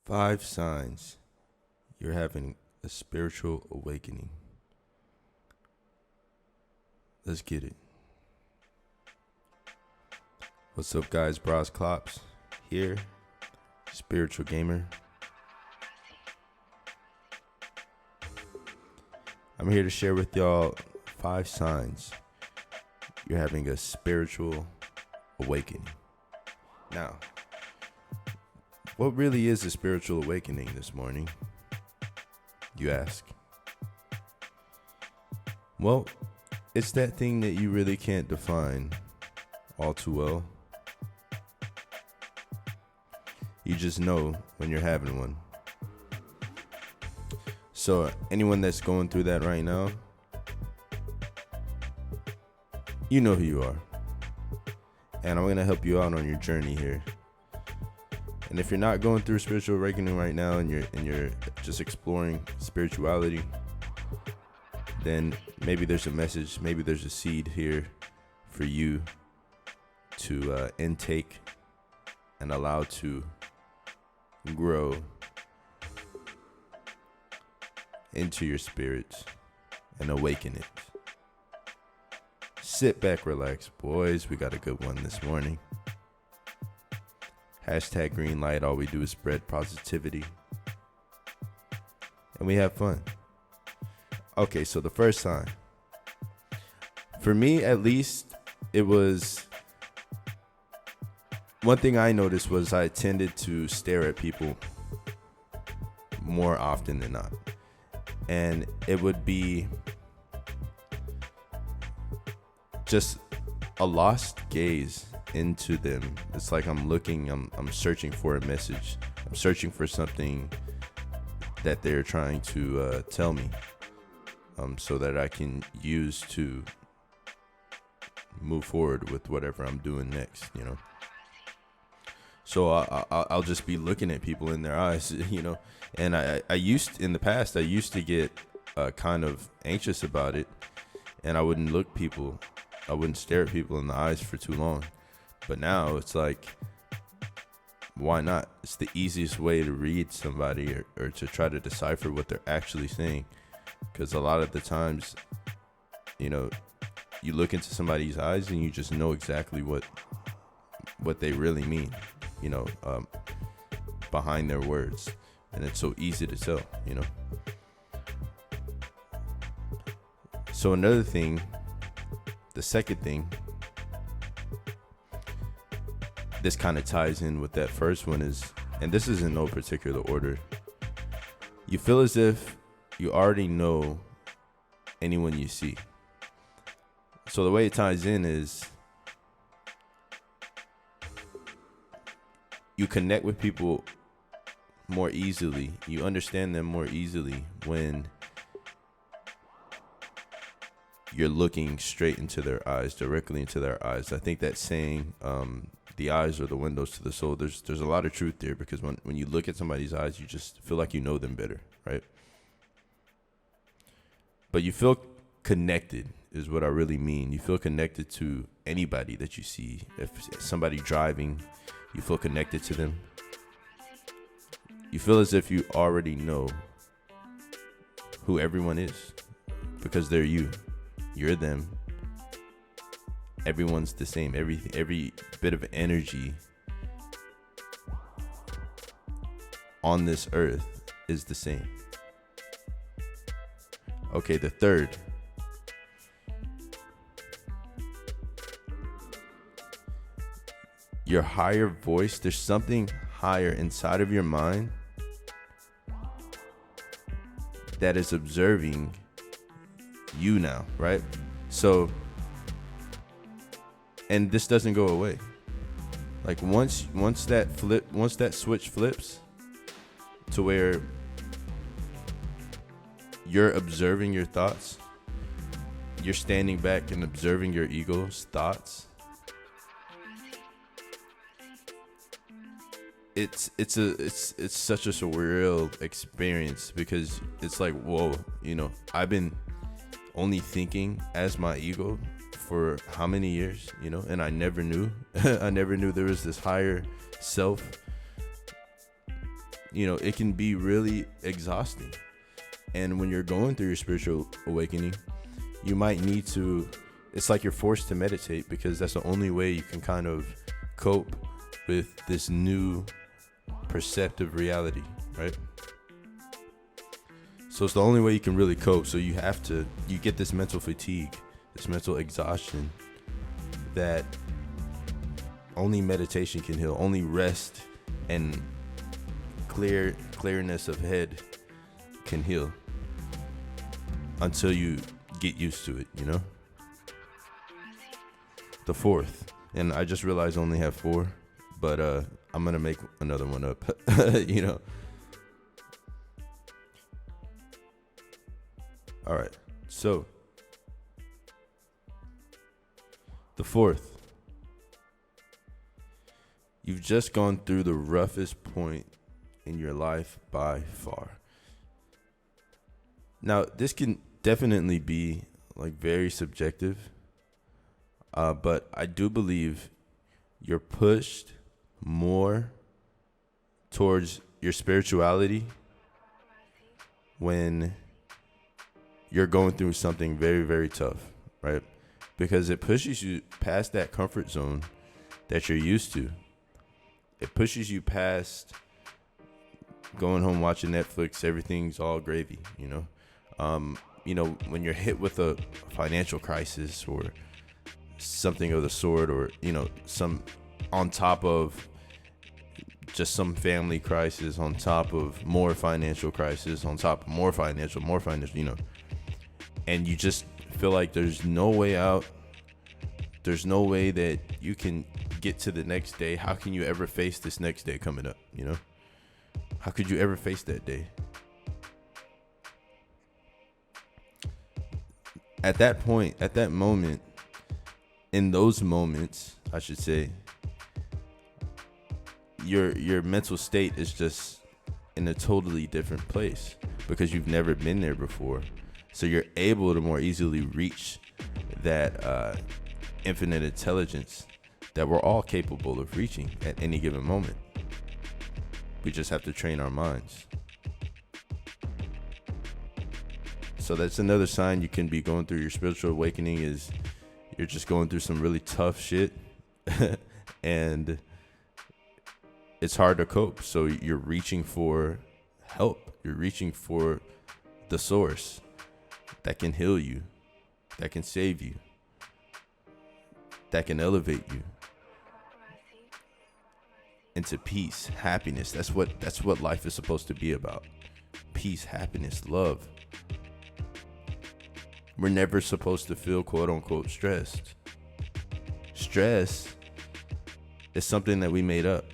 Five signs you're having a spiritual awakening. Let's get it. What's up, guys? Bros Klops here, spiritual gamer. I'm here to share with y'all 5 signs you're having a spiritual awakening. Now, what really is a spiritual awakening this morning, you ask? Well, it's that thing that you really can't define all too well. You just know when you're having one. So anyone that's going through that right now, you know who you are. And I'm going to help you out on your journey here. And if you're not going through spiritual awakening right now and you're just exploring spirituality, then maybe there's a message, maybe there's a seed here for you to intake and allow to grow into your spirit and awaken it. Sit back, relax, boys. We got a good one this morning. Hashtag green light. All we do is spread positivity. And we have fun. Okay, so the first sign. For me, at least, it was... One thing I noticed was I tended to stare at people more often than not. And it would be just a lost gaze into them. It's like I'm looking, I'm searching for a message. I'm searching for something that they're trying to tell me, so that I can use to move forward with whatever I'm doing next, you know. So I'll just be looking at people in their eyes, you know. And in the past, I used to get kind of anxious about it, and I wouldn't stare at people in the eyes for too long. But now it's like, why not? It's the easiest way to read somebody or to try to decipher what they're actually saying. Because a lot of the times, you know, you look into somebody's eyes and you just know exactly what they really mean, you know, behind their words. And it's so easy to tell, you know. So another thing, the second thing, this kind of ties in with that first one is, and this is in no particular order, you feel as if you already know anyone you see. So the way it ties in is you connect with people more easily. You understand them more easily when you're looking straight into their eyes, directly into their eyes. I think that saying, the eyes are the windows to the soul, there's a lot of truth there, because when you look at somebody's eyes, you just feel like you know them better, right? But you feel connected is what I really mean. You feel connected to anybody that you see. If somebody driving, you feel connected to them. You feel as if you already know who everyone is, because they're you. You're them. Everyone's the same. Every bit of energy on this earth is the same. Okay, the third. Your higher voice, there's something higher inside of your mind that is observing you now, right? So, and this doesn't go away. Like once that switch flips to where you're observing your thoughts, you're standing back and observing your ego's thoughts. It's such a surreal experience, because it's like, whoa, you know, I've been only thinking as my ego for how many years, you know, and I never knew. I never knew there was this higher self it can be really exhausting. And when you're going through your spiritual awakening, you might need to, it's like you're forced to meditate, because that's the only way you can kind of cope with this new perceptive reality, right? So it's the only way you can really cope. So you get this mental fatigue, this mental exhaustion that only meditation can heal. Only rest and clearness of head can heal, until you get used to it. The fourth, and I just realized I only have 4, but I'm gonna make another one up. All right, so the fourth, you've just gone through the roughest point in your life by far. Now, this can definitely be like very subjective, but I do believe you're pushed more towards your spirituality when you're going through something very, very tough, right? Because it pushes you past that comfort zone that you're used to. It pushes you past going home, watching Netflix, everything's all gravy, when you're hit with a financial crisis or something of the sort, or, some on top of just some family crisis, on top of more financial crisis, on top of more financial, and you just feel like there's no way out. There's no way that you can get to the next day. How can you ever face this next day coming up? How could you ever face that day? At that point, at that moment, in those moments, I should say, your mental state is just in a totally different place, because you've never been there before. So you're able to more easily reach that infinite intelligence that we're all capable of reaching at any given moment. We just have to train our minds. So that's another sign you can be going through your spiritual awakening, is you're just going through some really tough shit and it's hard to cope. So you're reaching for help. You're reaching for the source that can heal you, that can save you, that can elevate you into peace, happiness. That's what life is supposed to be about. Peace, happiness, love. We're never supposed to feel quote unquote stressed. Stress is something that we made up.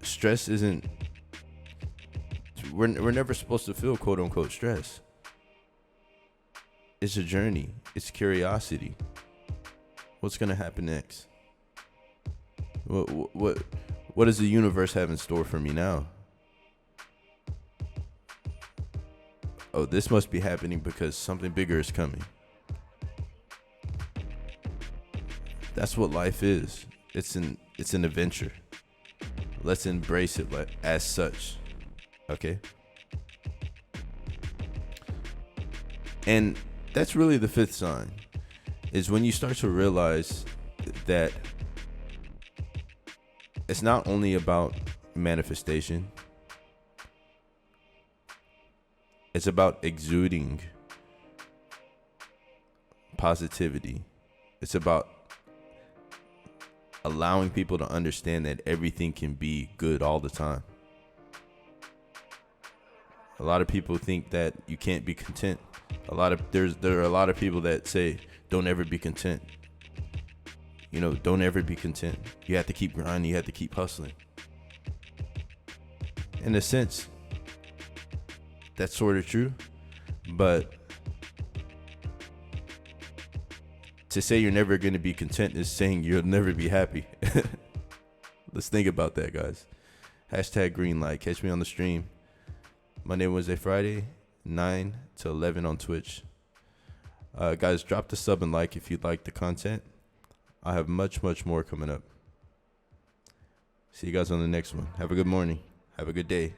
Stress isn't, we're never supposed to feel quote unquote stress. It's a journey. It's curiosity. What's going to happen next? What does the universe have in store for me now? Oh, this must be happening because something bigger is coming. That's what life is. It's an adventure. Let's embrace it as such. Okay? And that's really the fifth sign, is when you start to realize that it's not only about manifestation. It's about exuding positivity. It's about allowing people to understand that everything can be good all the time. A lot of people think that you can't be content. There are a lot of people that say don't ever be content. Don't ever be content. You have to keep grinding. You have to keep hustling. In a sense, that's sort of true, but to say you're never going to be content is saying you'll never be happy. Let's think about that, guys. #greenlight. Catch me on the stream Monday, Wednesday, Friday, 9 to 11 on Twitch. Guys, drop the sub and like if you'd like the content. I have much, much more coming up. See you guys on the next one. Have a good morning. Have a good day.